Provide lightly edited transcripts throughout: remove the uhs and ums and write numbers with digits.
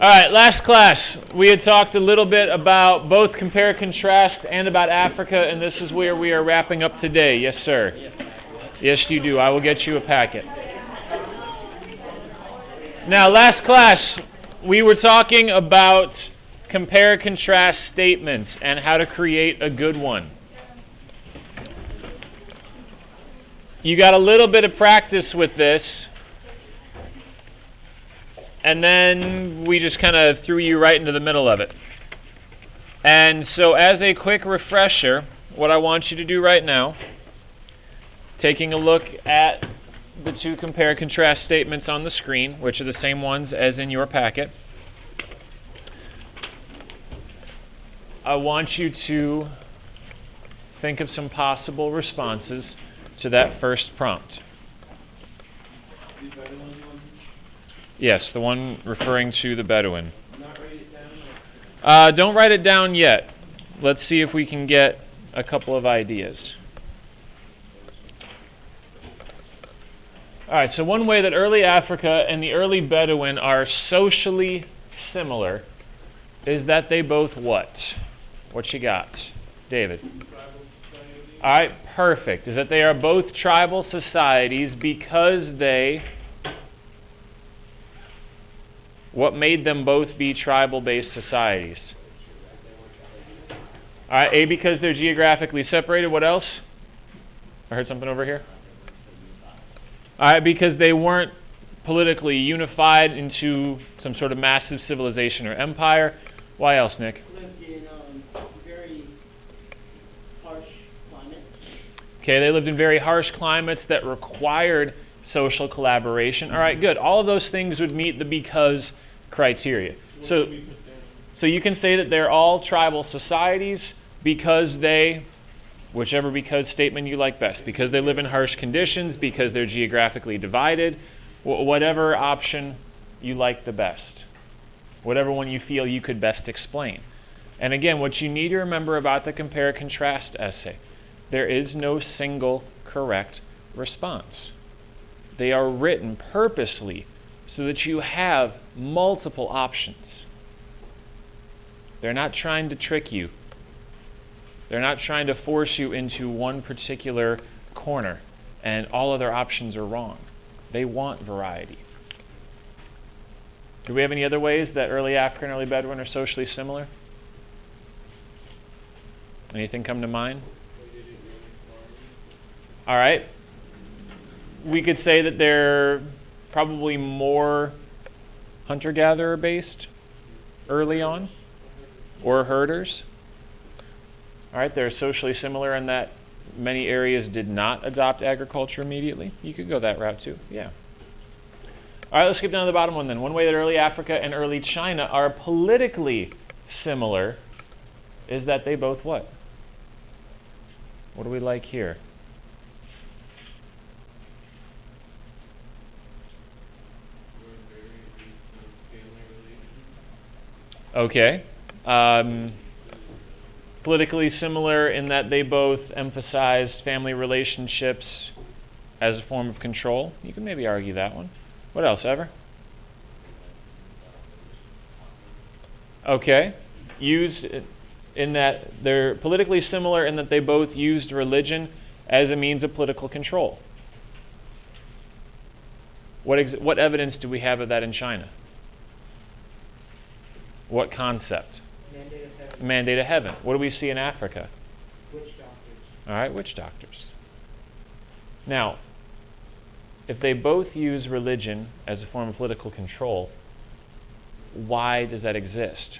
All right, last class, we had talked a little bit about both compare contrast and about Africa, and this is where we are wrapping up today. Yes, sir. Yes, you do. I will get you a packet. Now, last class, we were talking about compare contrast statements and how to create a good one. You got a little bit of practice with this. And then we just kind of threw you right into the middle of it. And so as a quick refresher, what I want you to do right now, taking a look at the two compare contrast statements on the screen, which are the same ones as in your packet, I want you to think of some possible responses to that first prompt. Yes, the one referring to the Bedouin. Don't write it down yet. Let's see if we can get a couple of ideas. All right, so one way that early Africa and the early Bedouin are socially similar is that they both what? What you got, David? All right, perfect. Is that they are both tribal societies because they... What made them both be tribal-based societies? All right, A, because they're geographically separated. What else? I heard something over here. All right, because they weren't politically unified into some sort of massive civilization or empire. Why else, Nick? Lived in very harsh climates. Okay, they lived in very harsh climates that required social collaboration. All right, good. All of those things would meet the because criteria. So you can say that they're all tribal societies because they, whichever because statement you like best, because they live in harsh conditions, because they're geographically divided, whatever option you like the best, whatever one you feel you could best explain. And again, what you need to remember about the compare-contrast essay, there is no single correct response. They are written purposely so that you have multiple options. They're not trying to trick you. They're not trying to force you into one particular corner and all other options are wrong. They want variety. Do we have any other ways that early African and early Bedouin are socially similar? Anything come to mind? All right. We could say that they're probably more hunter-gatherer based early on, or herders. All right, they're socially similar in that many areas did not adopt agriculture immediately. You could go that route too, yeah. All right, let's skip down to the bottom one then. One way that early Africa and early China are politically similar is that they both what? What do we like here? Okay. Politically similar in that they both emphasized family relationships as a form of control. You can maybe argue that one. What else, Ever? Okay. Used in that they're politically similar in that they both used religion as a means of political control. What evidence do we have of that in China? What concept? Mandate of heaven. Mandate of heaven. What do we see in Africa? Witch doctors. All right, witch doctors. Now, if they both use religion as a form of political control, why does that exist?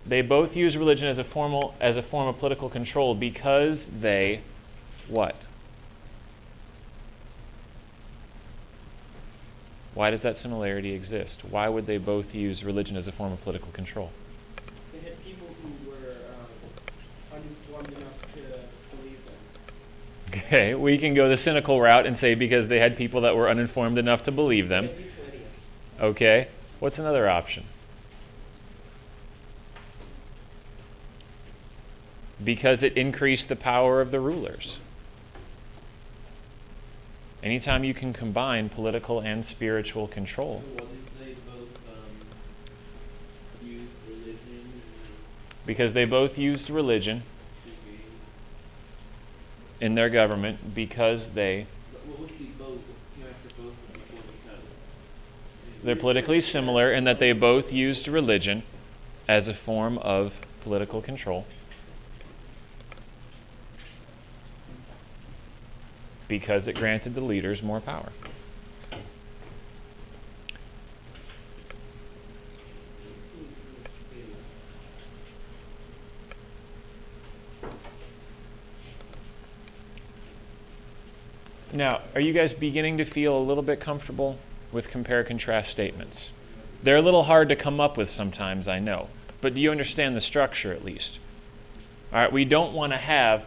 They both use religion as a form of political control because they what? Why does that similarity exist? Why would they both use religion as a form of political control? They had people who were uninformed enough to believe them. Okay, we can go the cynical route and say because they had people that were uninformed enough to believe them. Okay, what's another option? Because it increased the power of the rulers. Anytime you can combine political and spiritual control. Wasn't they both Because they both used religion in their government because they're politically similar in that they both used religion as a form of political control. Because it granted the leaders more power. Now, are you guys beginning to feel a little bit comfortable with compare-contrast statements? They're a little hard to come up with sometimes, I know. But do you understand the structure at least? All right, we don't want to have,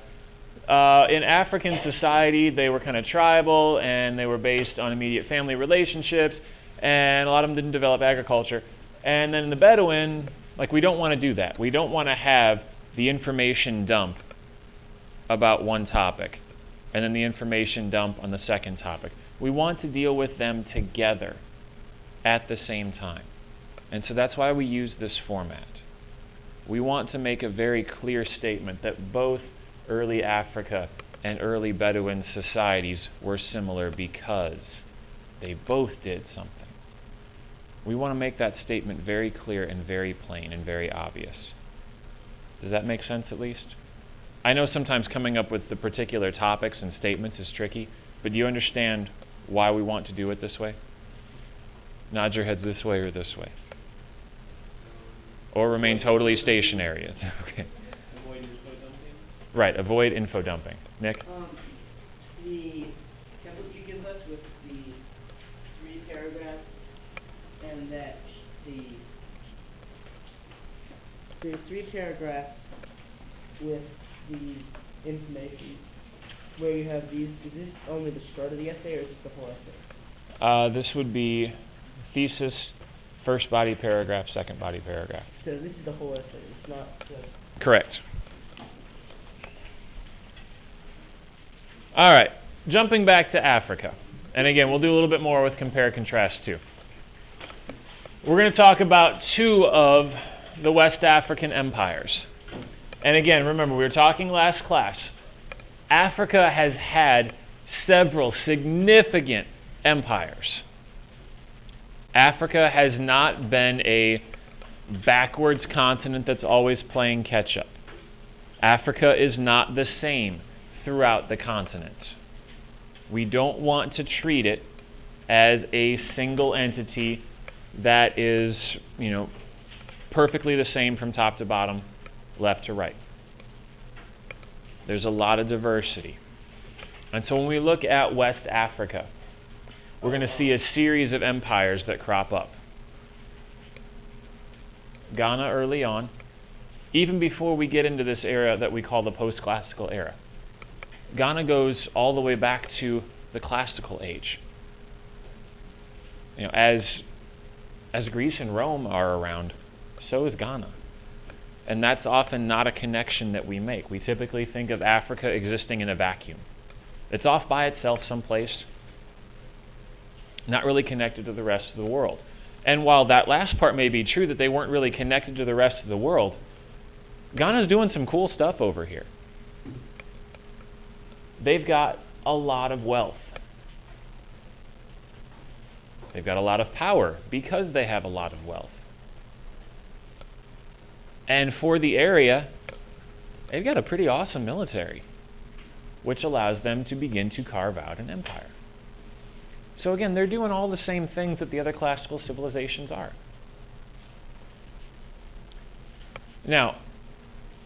in African society, they were kind of tribal and they were based on immediate family relationships, and a lot of them didn't develop agriculture. And then in the Bedouin, like, we don't want to do that. We don't want to have the information dump about one topic and then the information dump on the second topic. We want to deal with them together at the same time. And so that's why we use this format. We want to make a very clear statement that both early Africa and early Bedouin societies were similar because they both did something. We want to make that statement very clear and very plain and very obvious. Does that make sense at least? I know sometimes coming up with the particular topics and statements is tricky, but do you understand why we want to do it this way? Nod your heads this way or this way. Or remain totally stationary. It's okay. Avoid info dumping. Right, avoid info dumping. Nick? The template you give us with the 3 paragraphs and that there's 3 paragraphs with these information where you have these, is this only the start of the essay or is this the whole essay? This would be thesis, first body paragraph, second body paragraph. So this is the whole essay, it's not just... Correct. All right, jumping back to Africa. And again, we'll do a little bit more with compare contrast too. We're going to talk about 2 of the West African empires. And again, remember, we were talking last class. Africa has had several significant empires. Africa has not been a backwards continent that's always playing catch up. Africa is not the same throughout the continent. We don't want to treat it as a single entity that is, perfectly the same from top to bottom, left to right. There's a lot of diversity. And so when we look at West Africa, we're going to see a series of empires that crop up. Ghana early on, even before we get into this era that we call the post-classical era. Ghana goes all the way back to the classical age. As Greece and Rome are around, so is Ghana. And that's often not a connection that we make. We typically think of Africa existing in a vacuum. It's off by itself someplace, not really connected to the rest of the world. And while that last part may be true, that they weren't really connected to the rest of the world, Ghana's doing some cool stuff over here. They've got a lot of wealth. They've got a lot of power because they have a lot of wealth. And for the area, they've got a pretty awesome military, which allows them to begin to carve out an empire. So again, they're doing all the same things that the other classical civilizations are. Now,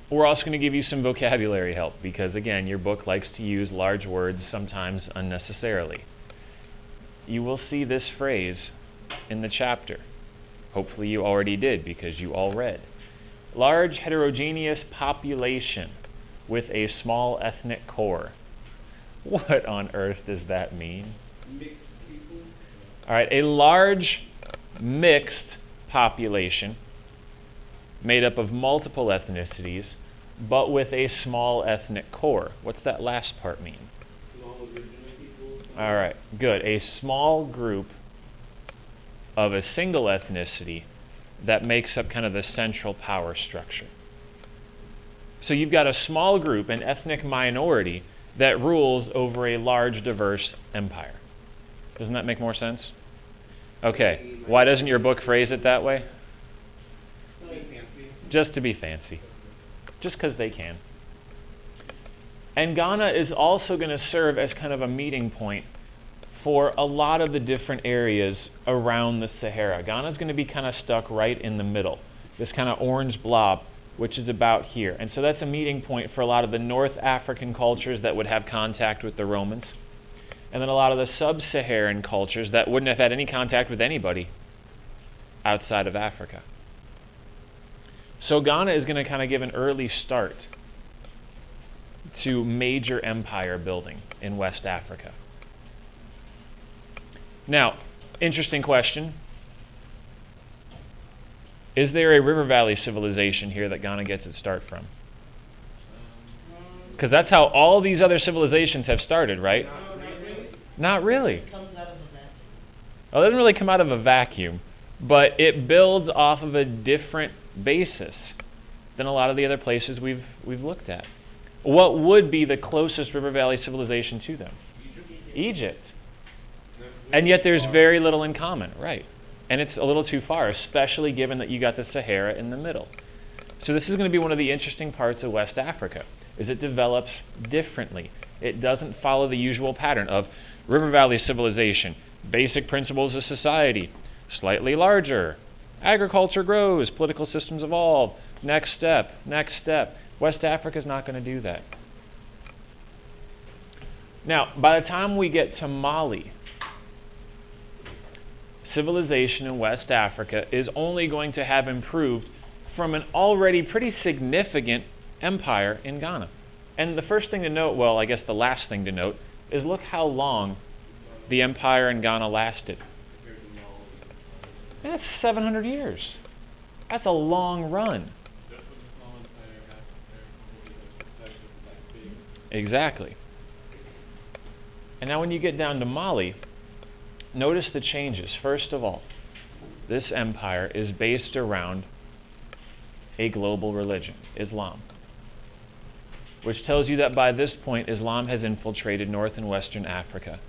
we're also going to give you some vocabulary help because, again, your book likes to use large words, sometimes unnecessarily. You will see this phrase in the chapter. Hopefully you already did because you all read. Large heterogeneous population with a small ethnic core. What on earth does that mean? Mixed people. All right, a large mixed population made up of multiple ethnicities, but with a small ethnic core. What's that last part mean? Small original people. All right, good. A small group of a single ethnicity that makes up kind of the central power structure. So you've got a small group, an ethnic minority, that rules over a large, diverse empire. Doesn't that make more sense? Okay. Why doesn't your book phrase it that way? Just to be fancy. Just because they can. And Ghana is also going to serve as kind of a meeting point for a lot of the different areas around the Sahara. Ghana is going to be kind of stuck right in the middle, this kind of orange blob, which is about here. And so that's a meeting point for a lot of the North African cultures that would have contact with the Romans, and then a lot of the sub-Saharan cultures that wouldn't have had any contact with anybody outside of Africa. So Ghana is going to kind of give an early start to major empire building in West Africa. Now, interesting question. Is there a river valley civilization here that Ghana gets its start from? Because that's how all these other civilizations have started, right? Not really. It comes out of a vacuum. Well, it doesn't really come out of a vacuum, but it builds off of a different basis than a lot of the other places we've looked at. What would be the closest river valley civilization to them? Egypt. And yet there's very little in common, right? And it's a little too far, especially given that you got the Sahara in the middle. So this is going to be one of the interesting parts of West Africa, is it develops differently. It doesn't follow the usual pattern of river valley civilization, basic principles of society, slightly larger, agriculture grows, political systems evolve, next step, next step. West Africa is not going to do that. Now, by the time we get to Mali, civilization in West Africa is only going to have improved from an already pretty significant empire in Ghana. And the first thing to note, well, I guess the last thing to note, is look how long the empire in Ghana lasted. That's 700 years. That's a long run. Exactly. And now when you get down to Mali, notice the changes. First of all, this empire is based around a global religion, Islam, which tells you that by this point, Islam has infiltrated North and Western Africa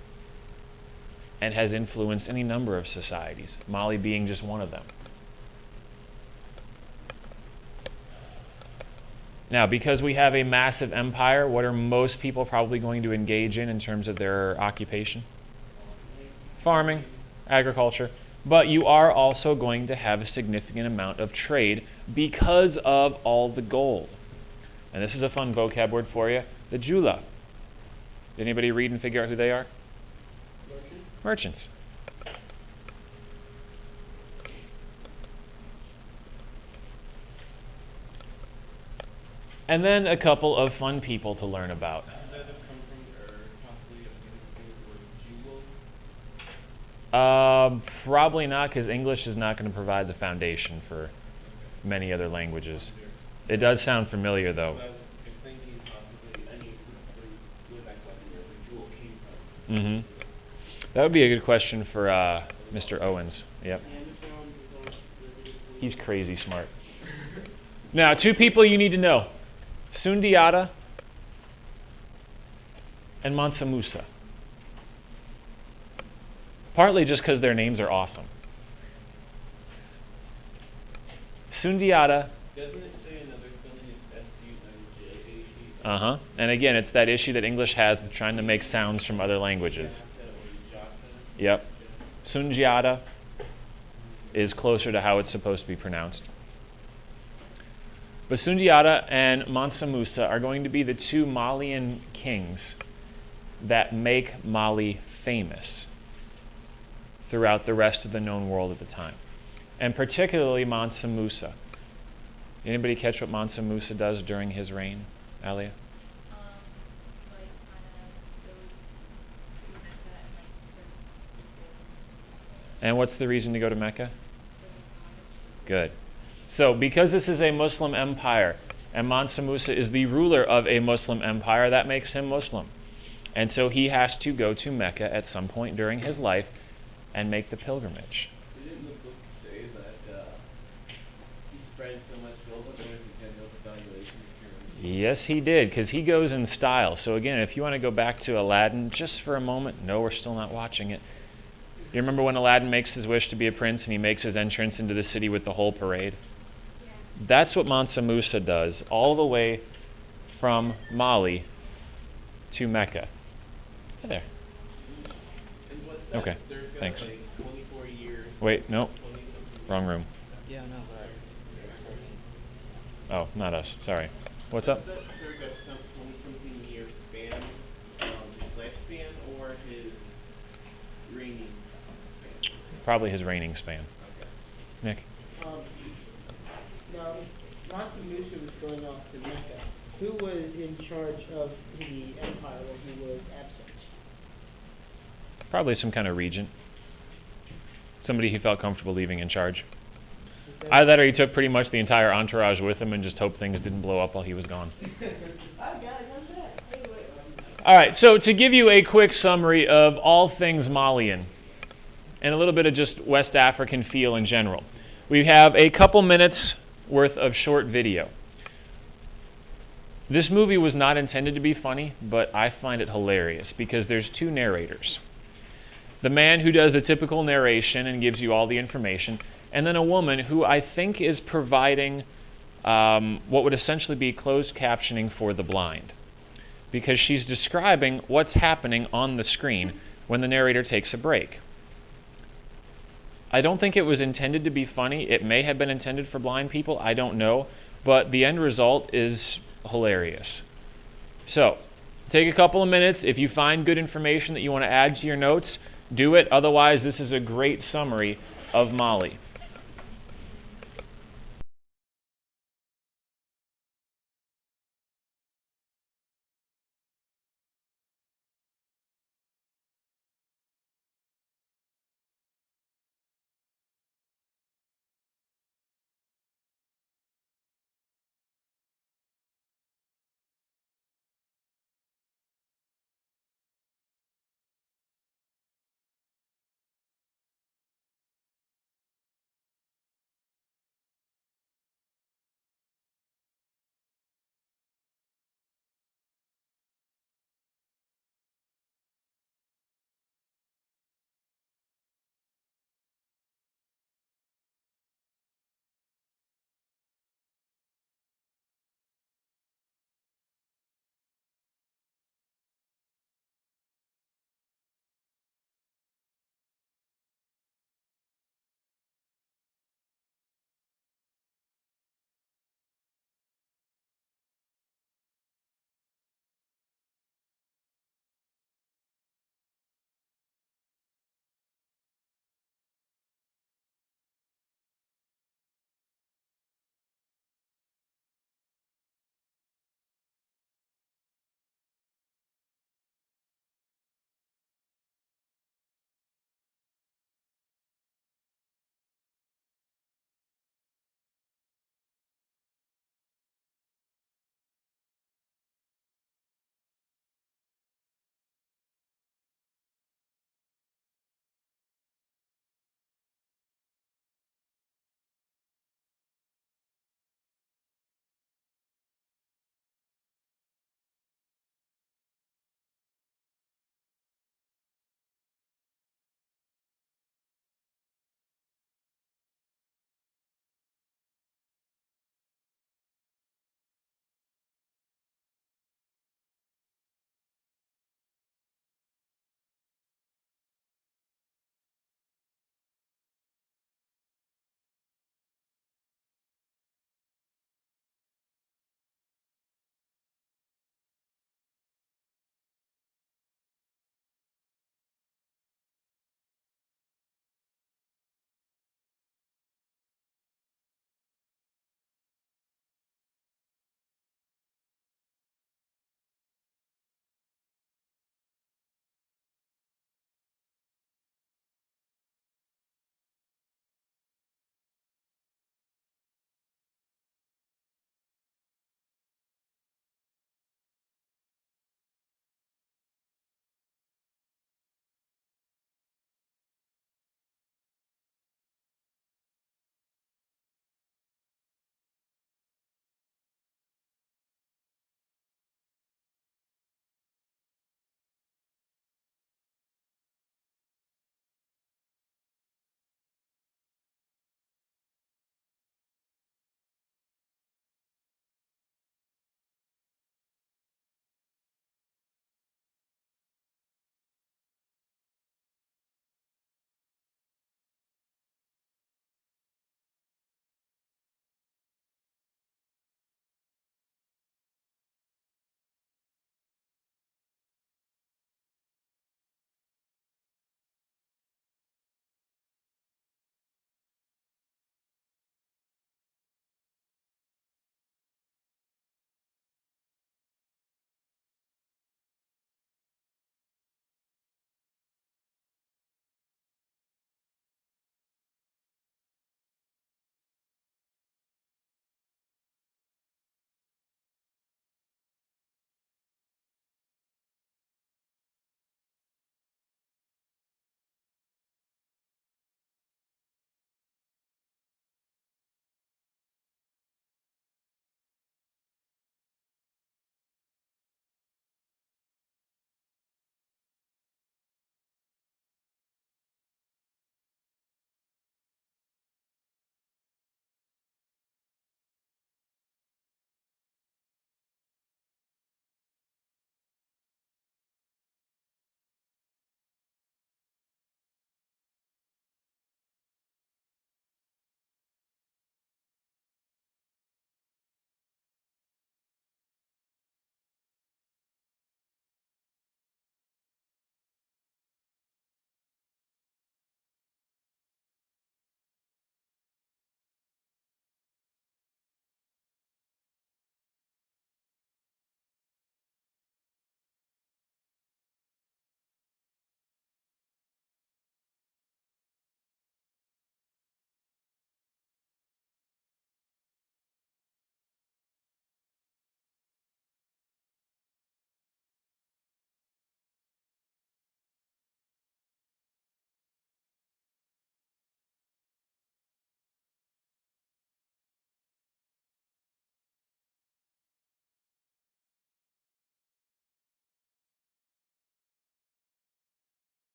and has influenced any number of societies, Mali being just one of them. Now, because we have a massive empire, what are most people probably going to engage in terms of their occupation? Farming, agriculture. But you are also going to have a significant amount of trade because of all the gold. And this is a fun vocab word for you, the Jula. Did anybody read and figure out who they are? Merchants. And then a couple of fun people to learn about. Probably not, because English is not going to provide the foundation for many other languages. It does sound familiar, though. Mm-hmm. That would be a good question for Mr. Owens. Yep. He's crazy smart. Now, two people you need to know. Sundiata and Mansa Musa. Partly just because their names are awesome. Sundiata. Doesn't it say another spelling is S-U-N-J-A-T? Uh-huh. And again, it's that issue that English has with trying to make sounds from other languages. Yep. Sundiata is closer to how it's supposed to be pronounced. But Sundiata and Mansa Musa are going to be the two Malian kings that make Mali famous throughout the rest of the known world at the time. And particularly Mansa Musa. Anybody catch what Mansa Musa does during his reign, Alia? And what's the reason to go to Mecca? Good. So because this is a Muslim empire, and Mansa Musa is the ruler of a Muslim empire, that makes him Muslim. And so he has to go to Mecca at some point during his life and make the pilgrimage. Didn't the book say that he spread so much gold that there was a general valuation Yes, he did, because he goes in style. So again, if you want to go back to Aladdin just for a moment, no, we're still not watching it. You remember when Aladdin makes his wish to be a prince and he makes his entrance into the city with the whole parade? Yeah. That's what Mansa Musa does, all the way from Mali to Mecca. Hey there. Okay, thanks. Wait, no, wrong room. Yeah, no. Oh, not us, sorry. What's up? That circa some 20-something year span, his lifespan or his reigning span? Probably his reigning span. Okay. Nick? Now, Mansa Musa was going off to Mecca. Who was in charge of the empire when he was absent? Probably some kind of regent. Somebody he felt comfortable leaving in charge. Okay. Either that or he took pretty much the entire entourage with him and just hoped things didn't blow up while he was gone. All right, so to give you a quick summary of all things Malian and a little bit of just West African feel in general, we have a couple minutes worth of short video. This movie was not intended to be funny, but I find it hilarious because there's two narrators. The man who does the typical narration and gives you all the information, and then a woman who I think is providing what would essentially be closed captioning for the blind, because she's describing what's happening on the screen when the narrator takes a break. I don't think it was intended to be funny. It may have been intended for blind people. I don't know. But the end result is hilarious. So, take a couple of minutes. If you find good information that you want to add to your notes, do it. Otherwise, this is a great summary of Mali.